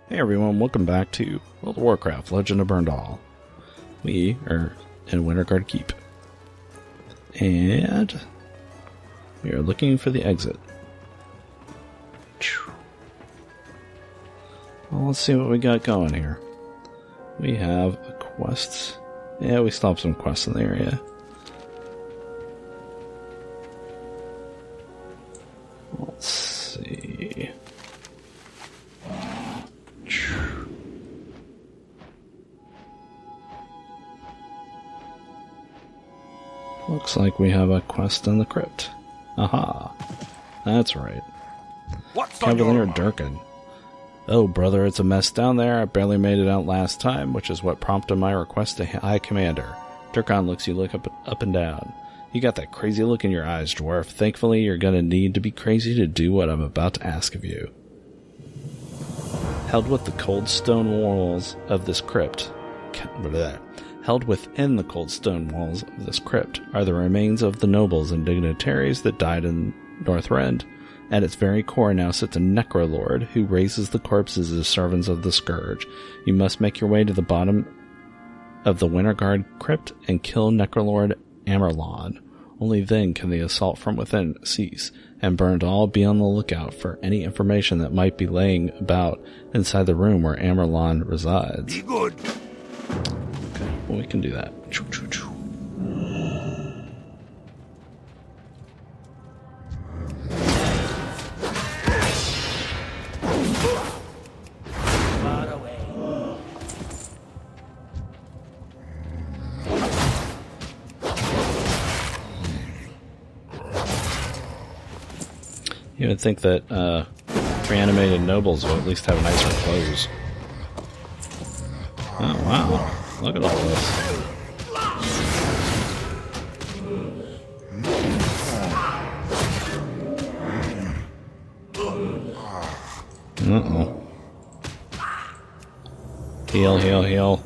Hey everyone, welcome back to World of Warcraft Legend of Berndahl. We are in Wintergarde Keep. And we are looking for the exit. Well, let's see what we got going here. We have a quest. Yeah, we still have some quests in the area. Let's see. Looks like we have a quest in the crypt. Aha. That's right. Cavalier Durkin. Oh, brother, it's a mess down there. I barely made it out last time, which is what prompted my request to High Commander. Durkan looks you look up and down. You got that crazy look in your eyes, dwarf. Thankfully, you're gonna need to be crazy to do what I'm about to ask of you. Held with the cold stone walls of this crypt... Held within the cold stone walls of this crypt are the remains of the nobles and dignitaries that died in Northrend. At its very core now sits a necrolord who raises the corpses as servants of the Scourge. You must make your way to the bottom of the Wintergarde crypt and kill necrolord Amerlon. Only then can the assault from within cease, and Berndahl, be on the lookout for any information that might be laying about inside the room where Amerlon resides. Be good. Okay, well, we can do that. Far away. You would think that reanimated nobles will at least have nicer clothes. Oh wow, look at all this. Uh-oh. Heal, heal, heal.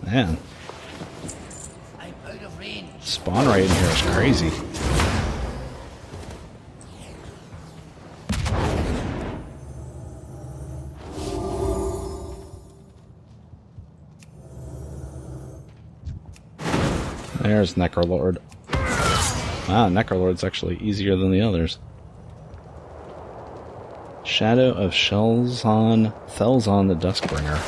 Man. I'm out of range. Spawn rate in here is crazy. There's Necrolord. Ah, Necrolord's actually easier than the others. Shadow of Thelzon the Duskbringer.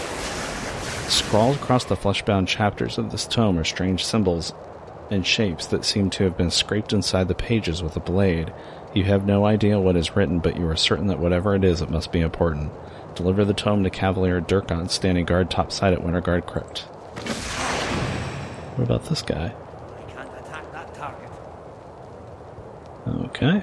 Scrawled across the fleshbound chapters of this tome are strange symbols and shapes that seem to have been scraped inside the pages with a blade. You have no idea what is written, but you are certain that whatever it is, it must be important. Deliver the tome to Cavalier Durkan, standing guard topside at Wintergarde Crypt. What about this guy? I can't attack that target. Okay.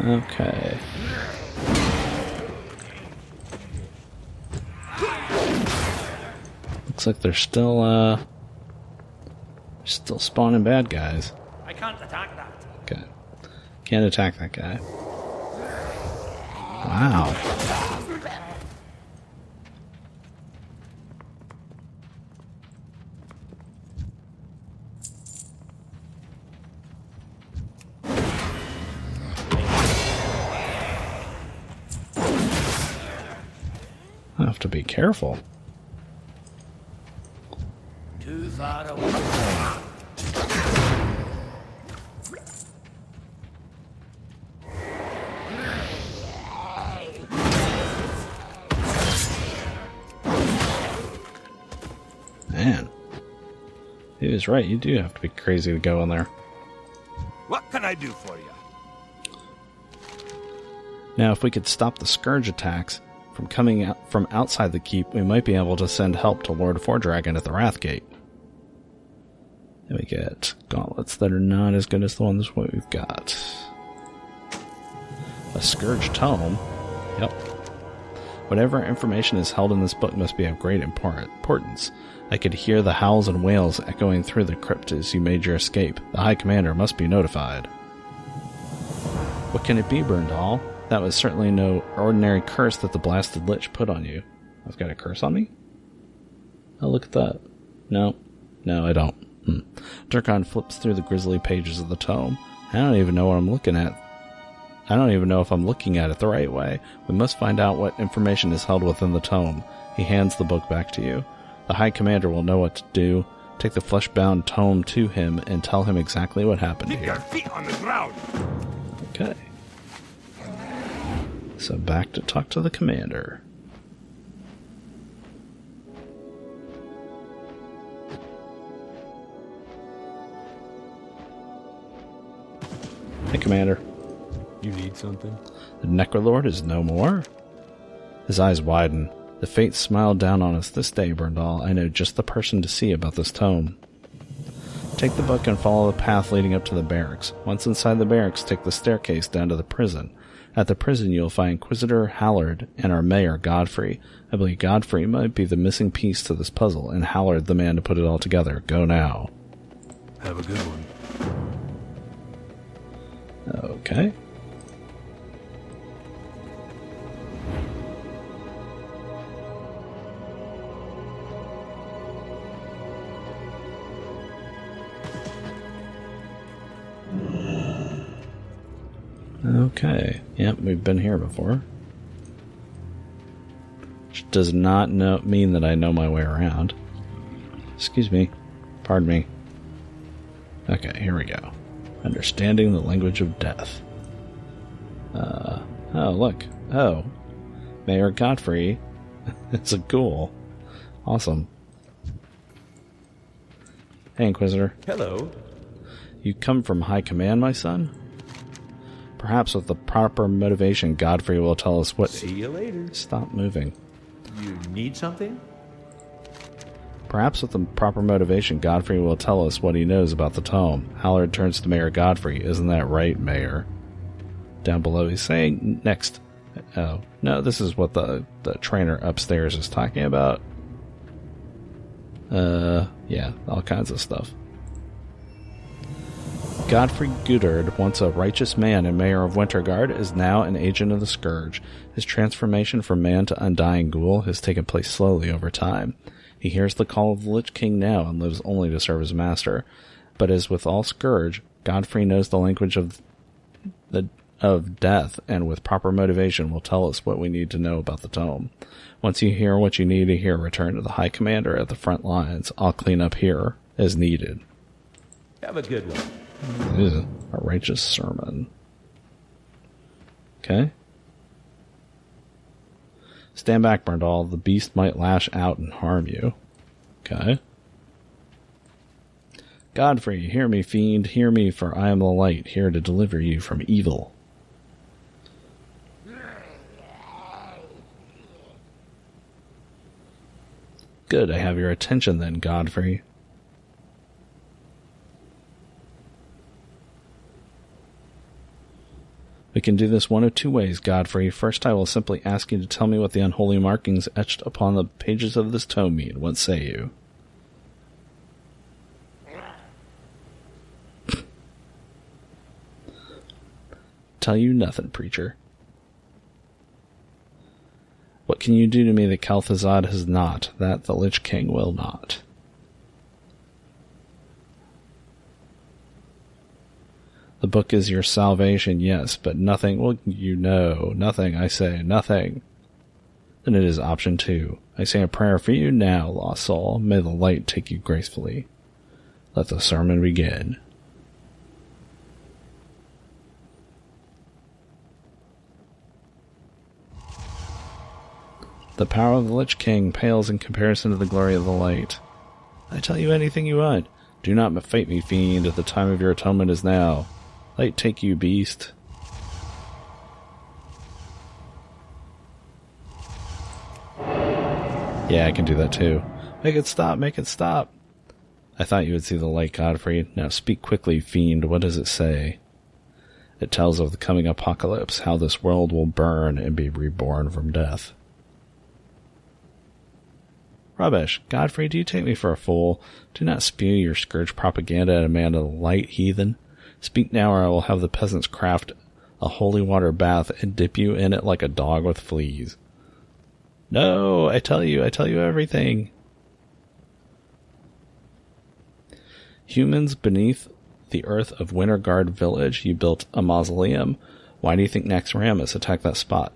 Okay. Looks like they're still spawning bad guys. I can't attack that. Okay. Can't attack that guy. Wow. I have to be careful. Too far away. Man. He was right, you do have to be crazy to go in there. What can I do for you? Now, if we could stop the Scourge attacks from coming out from outside the keep, we might be able to send help to Lord Fordragon at the Wrathgate. Then we get gauntlets that are not as good as the ones we've got. A Scourge tome. Yep. Whatever information is held in this book must be of great importance. I could hear the howls and wails echoing through the crypt as you made your escape. The High Commander must be notified. What can it be, Berndahl? That was certainly no ordinary curse that the blasted Lich put on you. I've got a curse on me? Oh, look at that. No, I don't. Durkon flips through the grisly pages of the tome. I don't even know what I'm looking at. I don't even know if I'm looking at it the right way. We must find out what information is held within the tome. He hands the book back to you. The High Commander will know what to do. Take the flesh-bound tome to him and tell him exactly what happened Keep here. your feet on the ground. Okay. So back to talk to the commander. Hey, Commander. You need something? The Necrolord is no more? His eyes widen. The fates smiled down on us this day, Berndahl. I know just the person to see about this tome. Take the book and follow the path leading up to the barracks. Once inside the barracks, take the staircase down to the prison. At the prison, you'll find Inquisitor Hallard and our mayor, Godfrey. I believe Godfrey might be the missing piece to this puzzle, and Hallard the man to put it all together. Go now. Have a good one. Okay. Okay. Yep, we've been here before. Which does not mean that I know my way around. Excuse me. Pardon me. Okay, here we go. Understanding the language of death. Oh, look. Oh. Mayor Godfrey is a ghoul. Awesome. Hey, Inquisitor. Hello. You come from High Command, my son? Perhaps with the proper motivation, Godfrey will tell us what... See you later. Stop moving. You need something? Perhaps with the proper motivation, Godfrey will tell us what he knows about the tome. Hallard turns to Mayor Godfrey. Isn't that right, Mayor? Down below he's saying, next. Oh, no, this is what the trainer upstairs is talking about. Yeah, all kinds of stuff. Godfrey Goddard, once a righteous man and mayor of Wintergarde, is now an agent of the Scourge. His transformation from man to undying ghoul has taken place slowly over time. He hears the call of the Lich King now and lives only to serve his master. But as with all Scourge, Godfrey knows the language of death, and with proper motivation will tell us what we need to know about the tome. Once you hear what you need to hear, return to the High Commander at the front lines. I'll clean up here as needed. Have a good one. Ew, a righteous sermon. Okay. Stand back, Berndahl. The beast might lash out and harm you. Okay. Godfrey, hear me, fiend, hear me, for I am the light, here to deliver you from evil. Good, I have your attention then, Godfrey. We can do this one of two ways, Godfrey. First, I will simply ask you to tell me what the unholy markings etched upon the pages of this tome mean. What say you? Tell you nothing, preacher. What can you do to me that Kel'Thuzad has not, that the Lich King will not? The book is your salvation, yes, but nothing will you know. Nothing, I say, nothing. Then it is option 2. I say a prayer for you now, lost soul. May the light take you gracefully. Let the sermon begin. The power of the Lich King pales in comparison to the glory of the light. I tell you anything you want. Do not fight me, fiend. The time of your atonement is now. Light take you, beast. Yeah, I can do that too. Make it stop, make it stop. I thought you would see the light, Godfrey. Now speak quickly, fiend. What does it say? It tells of the coming apocalypse, how this world will burn and be reborn from death. Rubbish. Godfrey, do you take me for a fool? Do not spew your Scourge propaganda at a man of the light, heathen. Speak now, or I will have the peasants craft a holy water bath and dip you in it like a dog with fleas. No, I tell you everything. Humans beneath the earth of Wintergarde village, you built a mausoleum. Why do you think Naxxramas attacked that spot?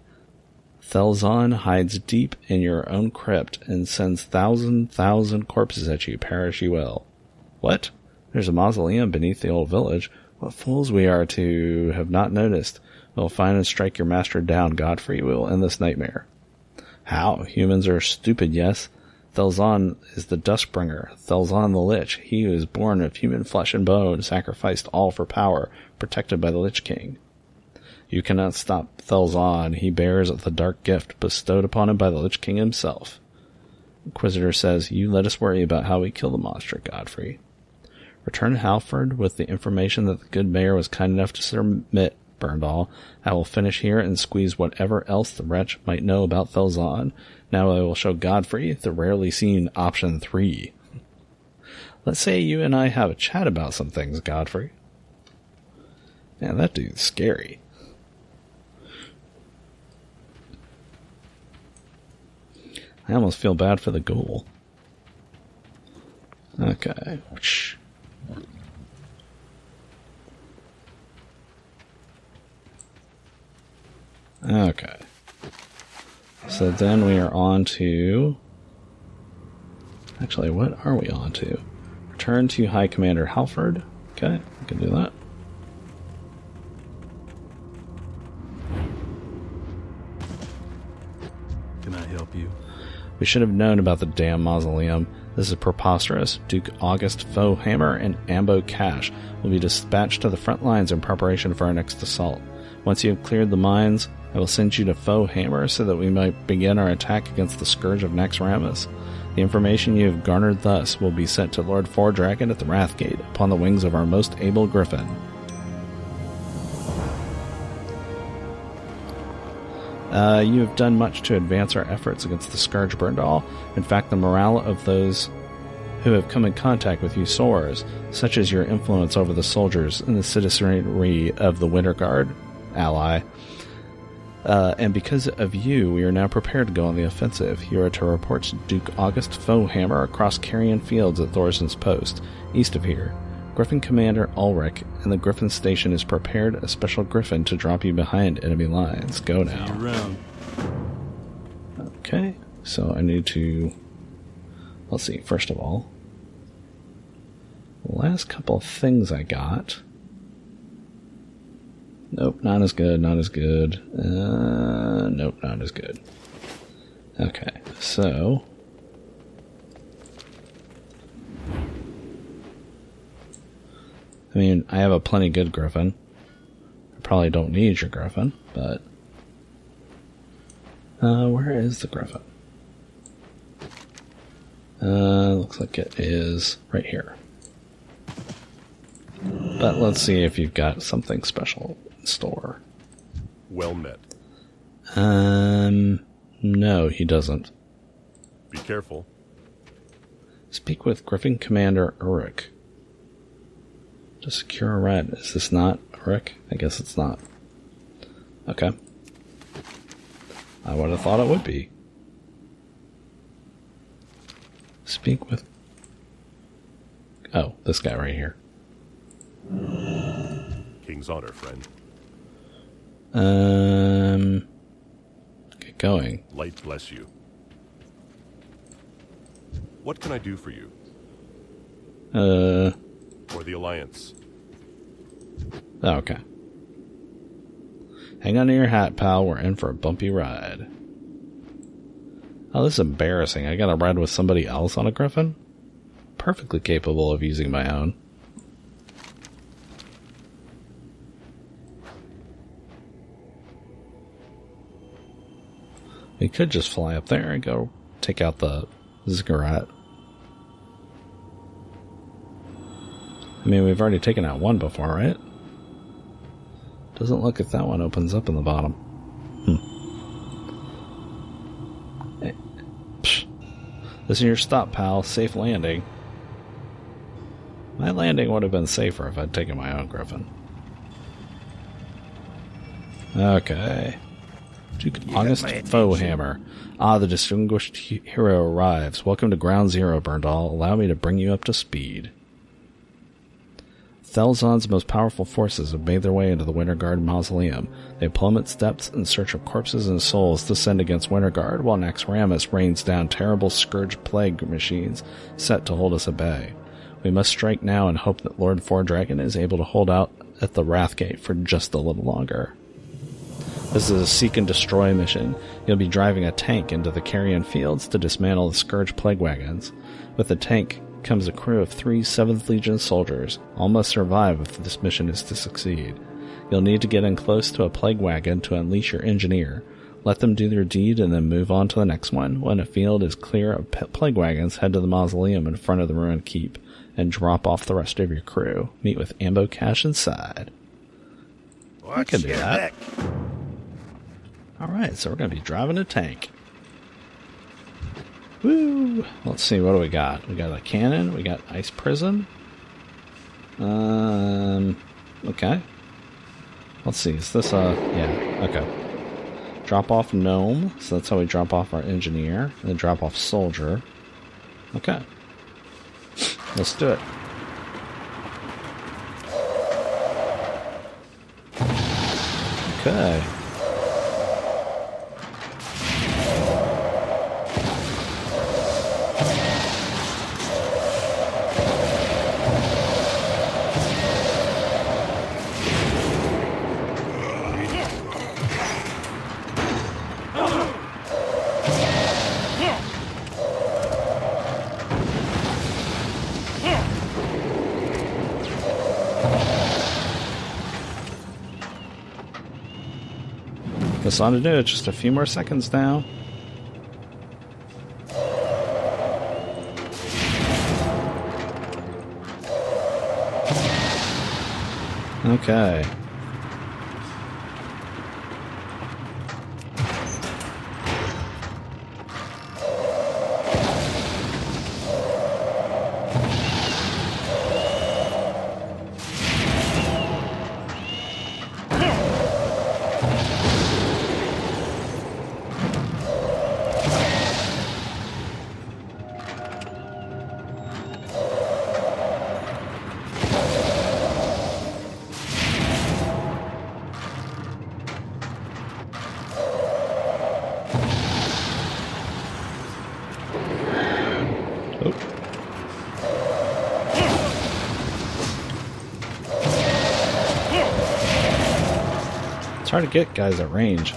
Thelzon hides deep in your own crypt and sends thousand corpses at you, perish you will. What? There's a mausoleum beneath the old village. What fools we are to have not noticed. We'll find and strike your master down, Godfrey. We will end this nightmare. How? Humans are stupid, yes? Thelzon is the Duskbringer, Thelzon the Lich, he who is born of human flesh and bone, sacrificed all for power, protected by the Lich King. You cannot stop Thelzon, he bears the dark gift bestowed upon him by the Lich King himself. Inquisitor says, you let us worry about how we kill the monster, Godfrey. Return to Halford with the information that the good mayor was kind enough to submit, Berndahl. I will finish here and squeeze whatever else the wretch might know about Thelzon. Now I will show Godfrey the rarely seen option 3. Let's say you and I have a chat about some things, Godfrey. Man, that dude's scary. I almost feel bad for the ghoul. Okay. Okay. So then we are on to... Actually, what are we on to? Return to High Commander Halford. Okay, we can do that. Can I help you? We should have known about the damn mausoleum. This is preposterous. Duke August Foehammer and Ambo Cash will be dispatched to the front lines in preparation for our next assault. Once you have cleared the mines, I will send you to Foehammer so that we might begin our attack against the Scourge of Naxxramas. The information you have garnered thus will be sent to Lord Fordragon at the Wrathgate upon the wings of our most able griffin. You have done much to advance our efforts against the Scourge, Berndahl. In fact, the morale of those who have come in contact with you soars, such as your influence over the soldiers and the citizenry of the Wintergarde ally. And because of you, we are now prepared to go on the offensive. You are to report to Duke August Foehammer across Carrion Fields at Thorson's Post, east of here. Griffin Commander Ulrich and the Griffin Station is prepared a special Griffin to drop you behind enemy lines. Go now. See you around. Okay, so I need to... Let's see, first of all, the last couple of things I got... Nope, not as good, not as good. Nope, not as good. Okay, so... I mean, I have a plenty good Griffin. I probably don't need your Griffin, but... where is the Griffin? Looks like it is right here. But let's see if you've got something special in store. Well met. No, he doesn't. Be careful. Speak with Griffin Commander Uruk. To secure a red. Is this not Uruk? I guess it's not. Okay. I would have thought it would be. Speak with... Oh, this guy right here. King's honor, friend. Get going. Light bless you. What can I do for you? For the Alliance. Oh, okay. Hang on to your hat, pal. We're in for a bumpy ride. Oh, this is embarrassing. I gotta ride with somebody else on a Griffin? Perfectly capable of using my own. We could just fly up there and go take out the ziggurat. I mean, we've already taken out one before, right? Doesn't look like that one opens up in the bottom. Hey. This is your stop, pal. Safe landing. My landing would have been safer if I'd taken my own Griffin. Okay. Duke August Foehammer. Ah, the distinguished hero arrives. Welcome to Ground Zero, Berndahl. Allow me to bring you up to speed. Thelzon's most powerful forces have made their way into the Wintergarde mausoleum. They plummet steps in search of corpses and souls to send against Wintergarde, while Naxxramas rains down terrible Scourge plague machines set to hold us at bay. We must strike now and hope that Lord Fordragon is able to hold out at the Wrathgate for just a little longer. This is a seek and destroy mission. You'll be driving a tank into the Carrion Fields to dismantle the Scourge plague wagons. With the tank comes a crew of 3 7th Legion soldiers. All must survive if this mission is to succeed. You'll need to get in close to a plague wagon to unleash your engineer. Let them do their deed and then move on to the next one. When a field is clear of plague wagons, head to the mausoleum in front of the ruined keep and drop off the rest of your crew. Meet with Ambo Cash inside. I can do that. Alright, so we're going to be driving a tank. Woo! Let's see, what do we got? We got a cannon, we got ice prison. Okay. Let's see, is this yeah, okay. Drop off gnome, so that's how we drop off our engineer. And then drop off soldier. Okay. Let's do it. Okay. Guess on to do it. Just a few more seconds now. Okay. It's hard to get guys at range.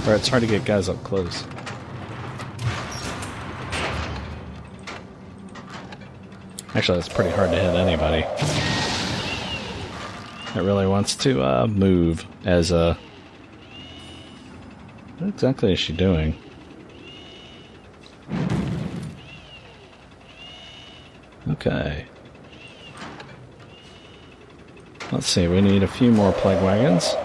Or it's hard to get guys up close. Actually, it's pretty hard to hit anybody that really wants to move as a... What exactly is she doing? Okay. Let's see, we need a few more plague wagons.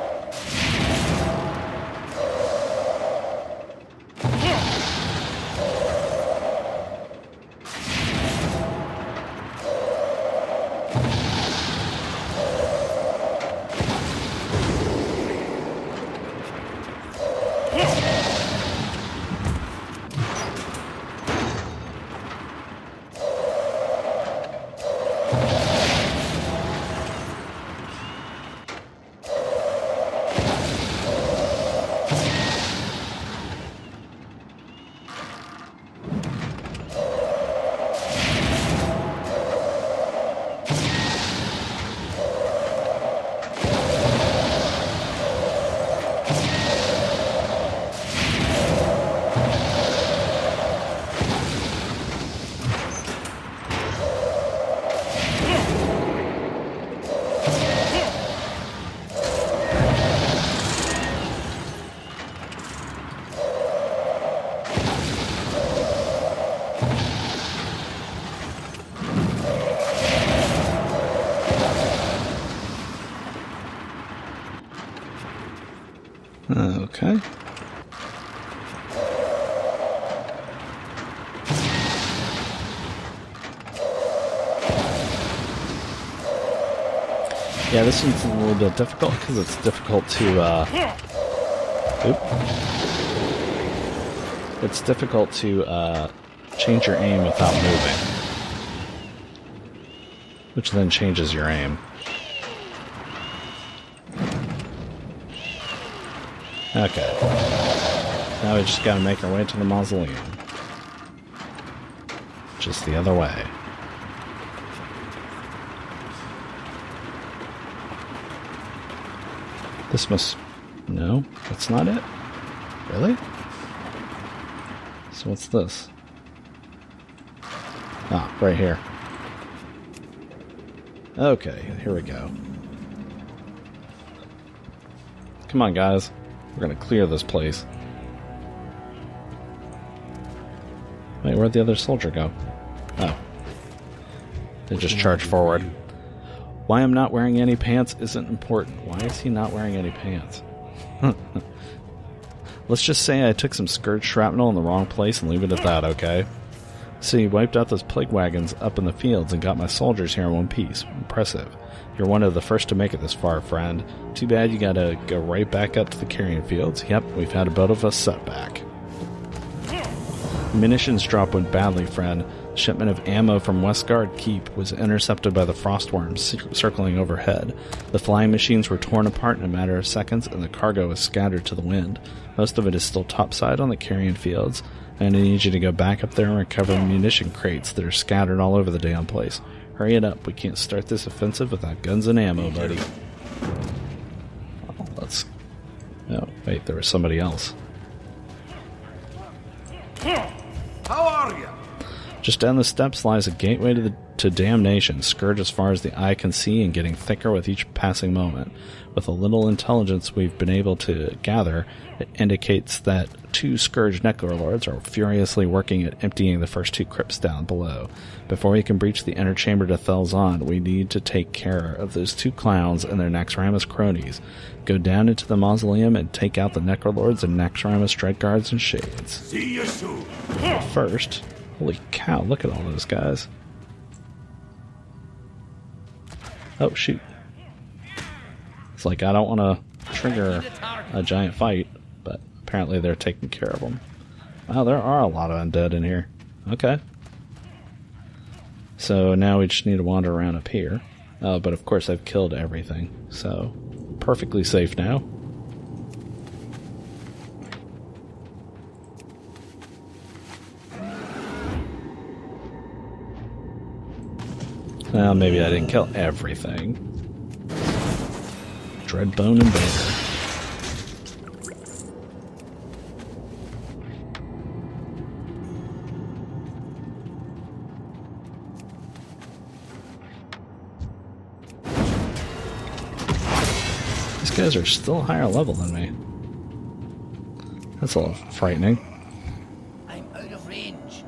Yeah, this one's a little bit difficult because it's difficult to, It's difficult to, change your aim without moving. Which then changes your aim. Okay. Now we just gotta make our way to the mausoleum. Just the other way. This must... No, that's not it. Really? So what's this? Ah, right here. Okay, here we go. Come on, guys. We're gonna clear this place. Wait, where'd the other soldier go? Oh. They just charged forward. Why I'm not wearing any pants isn't important. Why is he not wearing any pants? Let's just say I took some Scourge shrapnel in the wrong place and leave it at that, okay? So you wiped out those plague wagons up in the fields and got my soldiers here in one piece. Impressive. You're one of the first to make it this far, friend. Too bad you gotta go right back up to the carrying fields. Yep, we've had a bit of a setback. Munitions drop went badly, friend. A shipment of ammo from Westguard Keep was intercepted by the frostworms circling overhead. The flying machines were torn apart in a matter of seconds, and the cargo was scattered to the wind. Most of it is still topside on the carrion fields. I need you to go back up there and recover munition crates that are scattered all over the damn place. Hurry it up. We can't start this offensive without guns and ammo, buddy. Oh, let's... Oh, wait, there was somebody else. How are you? Just down the steps lies a gateway to damnation, Scourge as far as the eye can see and getting thicker with each passing moment. With a little intelligence we've been able to gather, it indicates that 2 Scourge Necrolords are furiously working at emptying the first 2 crypts down below. Before we can breach the inner chamber to Thelzon, we need to take care of those 2 clowns and their Naxxramas cronies. Go down into the mausoleum and take out the Necrolords and Naxxramas Dreadguards and Shades. See you soon. But first... Holy cow, look at all those guys. Oh, shoot. It's like I don't want to trigger a giant fight, but apparently they're taking care of them. Wow, there are a lot of undead in here. Okay. So now we just need to wander around up here. But of course I've killed everything, so perfectly safe now. Well, maybe I didn't kill everything. Dreadbone Invader. These guys are still higher level than me. That's a little frightening. I'm out of range.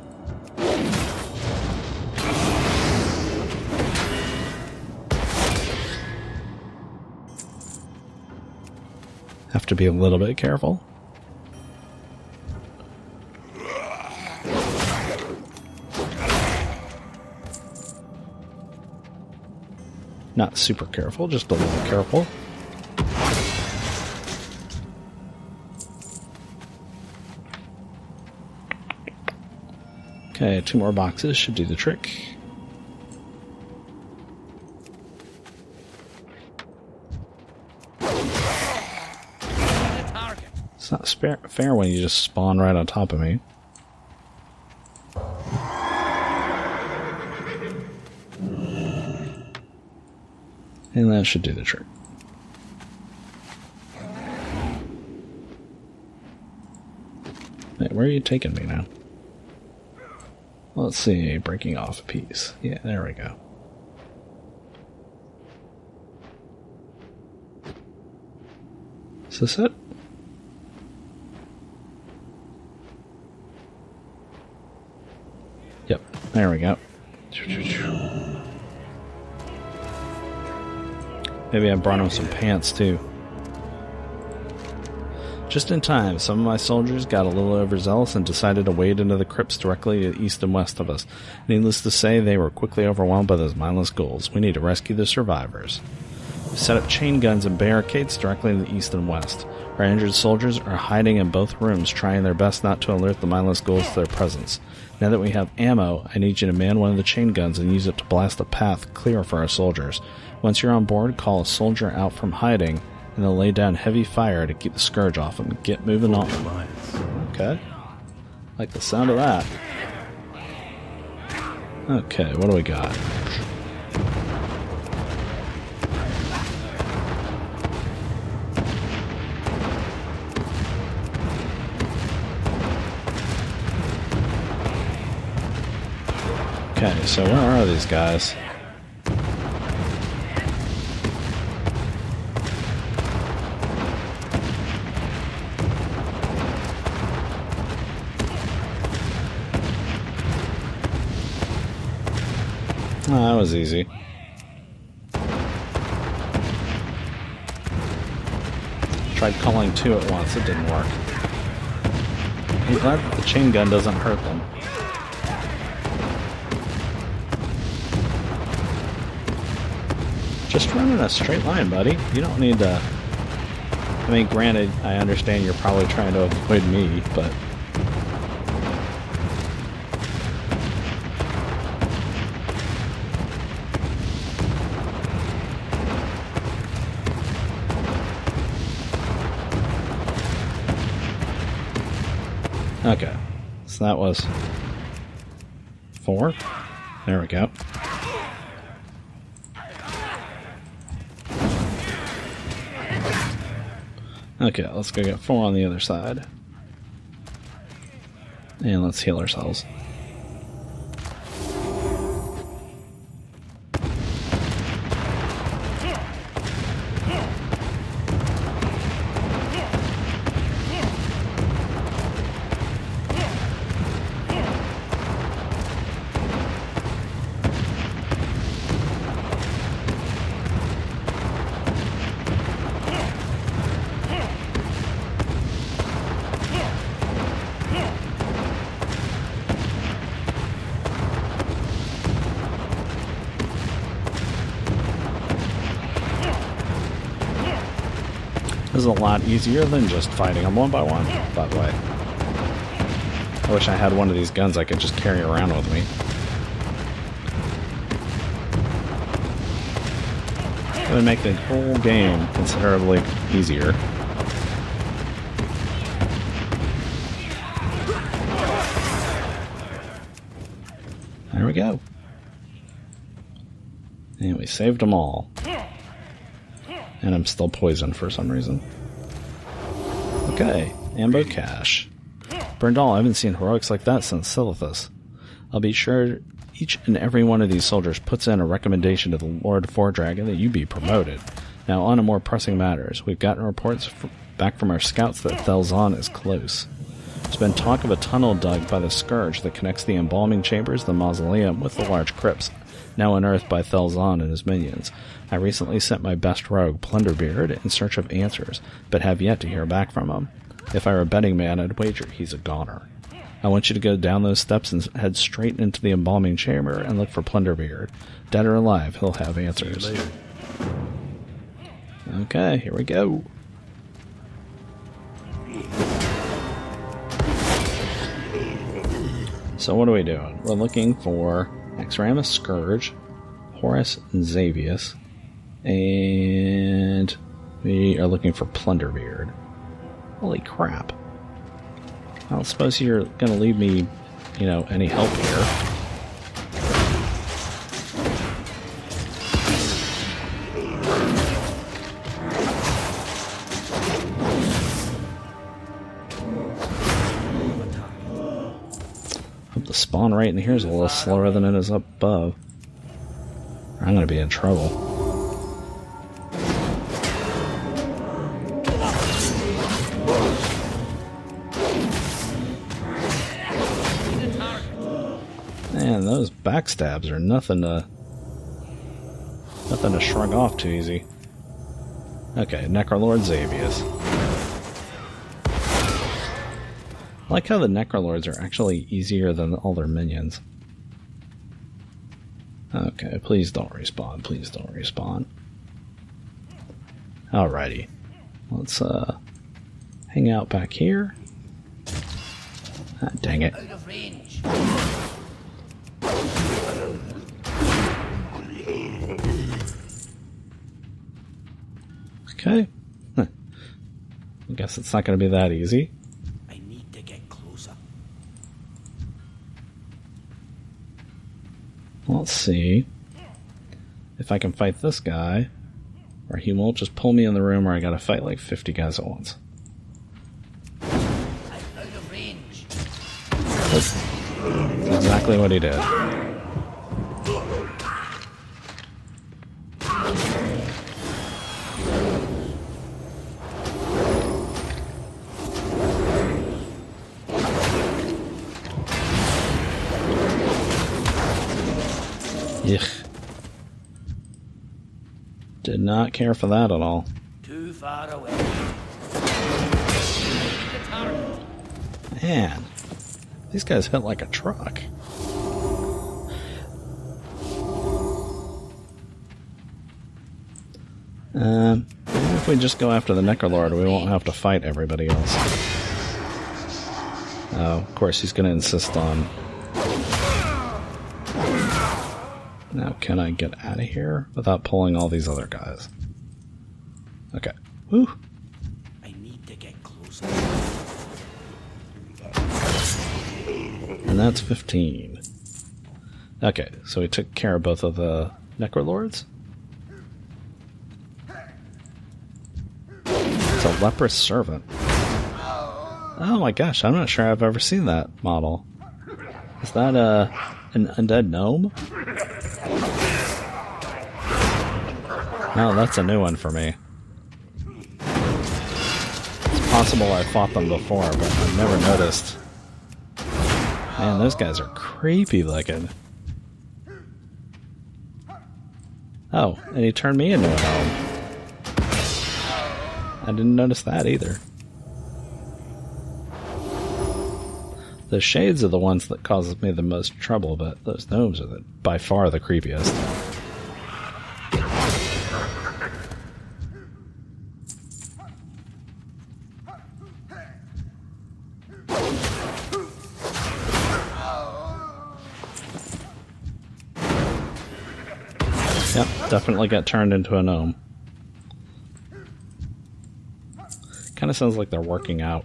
Have to be a little bit careful. Not super careful, just a little careful. Okay, 2 more boxes should do the trick. It's not fair when you just spawn right on top of me. And that should do the trick. Wait, where are you taking me now? Let's see, breaking off a piece. Yeah, there we go. Is this it? Yep, there we go. Maybe I brought him some pants too. Just in time, some of my soldiers got a little overzealous and decided to wade into the crypts directly to the east and west of us. Needless to say, they were quickly overwhelmed by those mindless ghouls. We need to rescue the survivors. Set up chain guns and barricades directly in the east and west. Our injured soldiers are hiding in both rooms, trying their best not to alert the mindless ghouls to their presence. Now that we have ammo, I need you to man one of the chain guns and use it to blast a path clear for our soldiers. Once you're on board, call a soldier out from hiding, and they'll lay down heavy fire to keep the Scourge off him. Get moving on. Okay. Like the sound of that. Okay, what do we got? Okay, so where are these guys? Oh, that was easy. Tried calling two at once, it didn't work. I'm glad that the chain gun doesn't hurt them. Just run in a straight line, buddy. You don't need to... I mean, granted, I understand you're probably trying to avoid me, but... Okay, so that was 4. There we go. Okay, let's go get 4 on the other side. And let's heal ourselves. This is a lot easier than just fighting them one by one, by the way. I wish I had one of these guns I could just carry around with me. It would make the whole game considerably easier. There we go. And we saved them all. And I'm still poisoned for some reason. Okay, Ambo Cache. Berndahl, I haven't seen heroics like that since Silithus. I'll be sure each and every one of these soldiers puts in a recommendation to the Lord Fordragon that you be promoted. Now on to more pressing matters. We've gotten reports back from our scouts that Thelzon is close. There's been talk of a tunnel dug by the Scourge that connects the embalming chambers, the mausoleum, with the large crypts, now unearthed by Thelzon and his minions. I recently sent my best rogue, Plunderbeard, in search of answers, but have yet to hear back from him. If I were a betting man, I'd wager he's a goner. I want you to go down those steps and head straight into the embalming chamber and look for Plunderbeard. Dead or alive, he'll have answers. Okay, here we go. So what are we doing? We're looking for Exramus Scourge, Horus and Xavius, and we are looking for Plunderbeard. Holy crap. I don't suppose you're going to leave me, you know, any help here. Hope the spawn rate in here is a little slower than it is up above. I'm going to be in trouble. Man, those backstabs are nothing to shrug off too easy. Okay, Necrolord Xavius. I like how the Necrolords are actually easier than all their minions. Okay, please don't respawn. Please don't respawn. Alrighty. Let's hang out back here. Ah, dang it. Out of range. Okay. I guess it's not going to be that easy. I need to get closer. Let's see if I can fight this guy, or he won't just pull me in the room, or I gotta fight like 50 guys at once. I'm out of range. That's exactly what he did. Yuck. Did not care for that at all. Too far away. The target. Man, these guys hit like a truck. Maybe if we just go after the Necrolord, we won't have to fight everybody else. Oh, of course, he's going to insist on... Now, can I get out of here without pulling all these other guys? Okay. Woo! I need to get closer. And that's 15. Okay, so we took care of both of the Necrolords. It's a leprous servant. Oh my gosh, I'm not sure I've ever seen that model. Is that an undead gnome? No, that's a new one for me. It's possible I fought them before, but I've never noticed. Man, those guys are creepy looking. Oh, and he turned me into a gnome. I didn't notice that either. The shades are the ones that causes me the most trouble, but those gnomes are by far the creepiest. Yep, definitely got turned into a gnome. Kind of sounds like they're working out.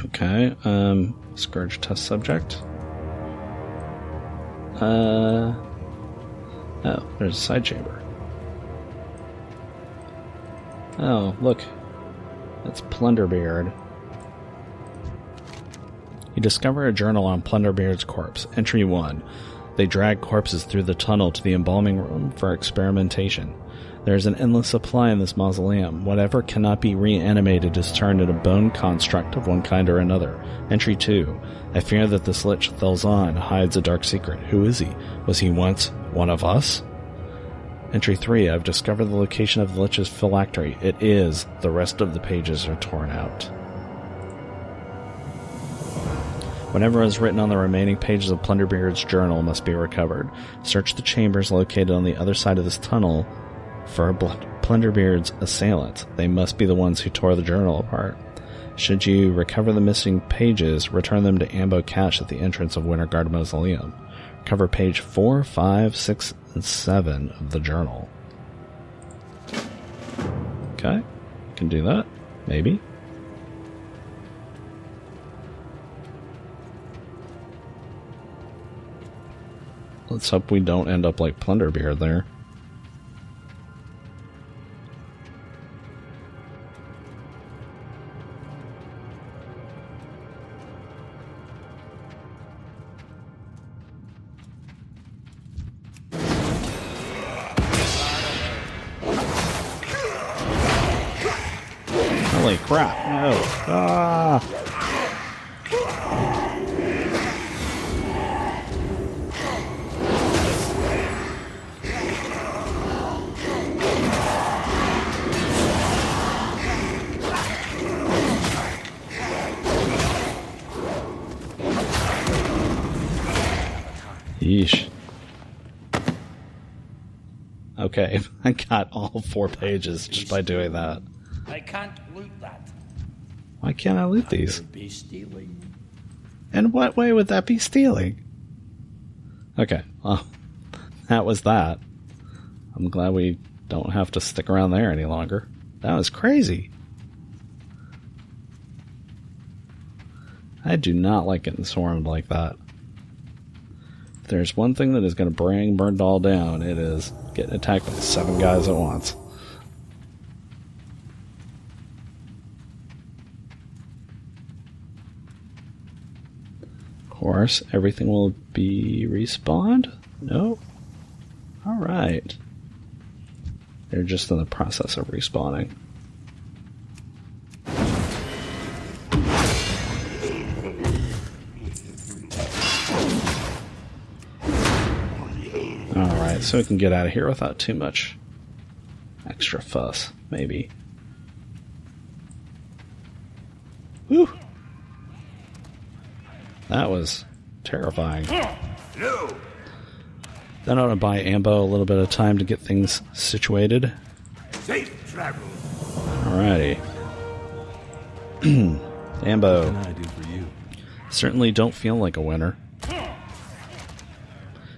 Okay, Scourge test subject. Oh, there's a side chamber. Oh, look. That's Plunderbeard. You discover a journal on Plunderbeard's corpse. Entry 1. They drag corpses through the tunnel to the embalming room for experimentation. There is an endless supply in this mausoleum. Whatever cannot be reanimated is turned into a bone construct of one kind or another. Entry 2. I fear that this Lich Thelzon hides a dark secret. Who is he? Was he once one of us? Entry 3. I've discovered the location of the Lich's phylactery. It is. The rest of the pages are torn out. Whatever is written on the remaining pages of Plunderbeard's journal must be recovered. Search the chambers located on the other side of this tunnel for Plunderbeard's assailants. They must be the ones who tore the journal apart. Should you recover the missing pages, return them to Ambo Cache at the entrance of Wintergarde Mausoleum. Recover page 4, 5, 6, and 7 of the journal. Okay, can do that. Maybe. Let's hope we don't end up like Plunderbeard there. Holy crap, no. Ah! Yeesh. Okay, I got all 4 pages just by doing that. I can't loot that. Why can't I loot these? It'll be stealing. In what way would that be stealing? Okay, well, that was that. I'm glad we don't have to stick around there any longer. That was crazy. I do not like getting swarmed like that. If there's one thing that is going to bring Berndahl down, it is getting attacked by 7 guys at once. Of course, everything will be respawned? No? Alright. They're just in the process of respawning. Alright, so we can get out of here without too much extra fuss, maybe. Whew! That was terrifying. No. Then I'm going to buy Ambo a little bit of time to get things situated. Safe travel. Alrighty. Ambo. What can I do for you? Certainly don't feel like a winner.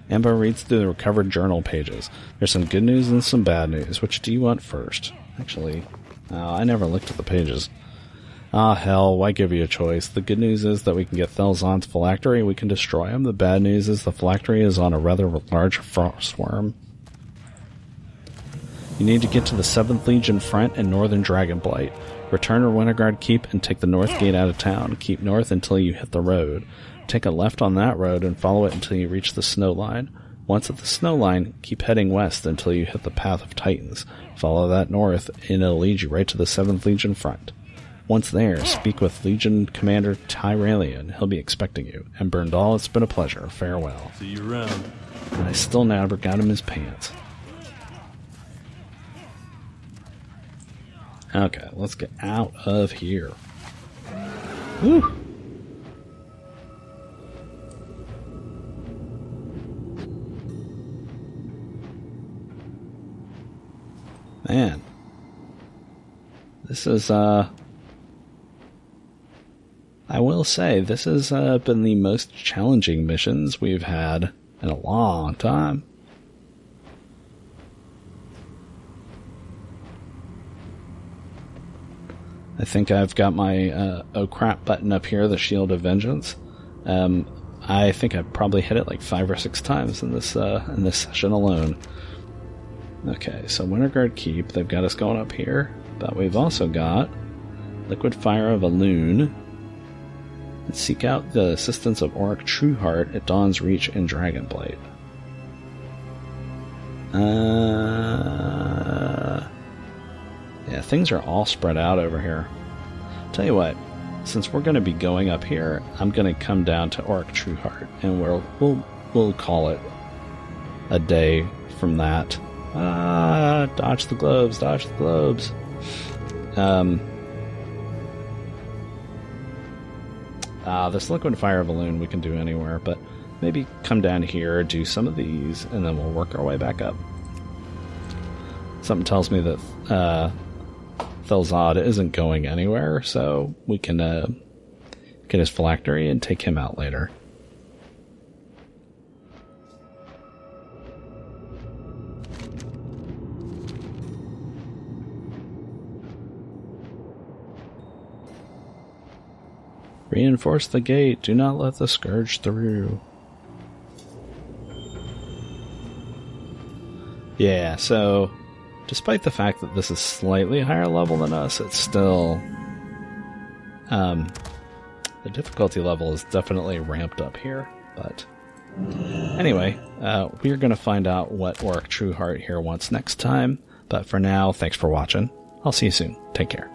Ambo reads through the recovered journal pages. There's some good news and some bad news. Which do you want first? Actually, I never looked at the pages. Ah, hell, why give you a choice? The good news is that we can get Thelzon's phylactery and we can destroy him. The bad news is the phylactery is on a rather large frost worm. You need to get to the 7th Legion front and Northern Dragonblight. Return to Wintergarde Keep and take the north gate out of town. Keep north until you hit the road. Take a left on that road and follow it until you reach the snow line. Once at the snow line, keep heading west until you hit the Path of Titans. Follow that north and it'll lead you right to the 7th Legion front. Once there, speak with Legion Commander Tyralion. He'll be expecting you. And Berndahl, it's been a pleasure. Farewell. See you around. And I still never got him his pants. Okay, let's get out of here. Whew. Man. This is, I will say, this has been the most challenging missions we've had in a long time. I think I've got my oh crap button up here, the Shield of Vengeance. I think I've probably hit it like 5 or 6 times in this session alone. Okay, so Wintergarde Keep, they've got us going up here, but we've also got Liquid Fire of Elune. And seek out the assistance of Auric Trueheart at Dawn's Reach and Dragonblight. Yeah, things are all spread out over here. Tell you what, since we're going to be going up here, I'm going to come down to Auric Trueheart, and we'll call it a day from that. Dodge the globes, dodge the globes. This Liquid Fire Balloon we can do anywhere, but maybe come down here, do some of these, and then we'll work our way back up. Something tells me that Thelzod isn't going anywhere, so we can get his phylactery and take him out later. Reinforce the gate. Do not let the Scourge through. Yeah, so despite the fact that this is slightly higher level than us, it's still... the difficulty level is definitely ramped up here. But anyway, we're going to find out what Auric Trueheart here wants next time. But for now, thanks for watching. I'll see you soon. Take care.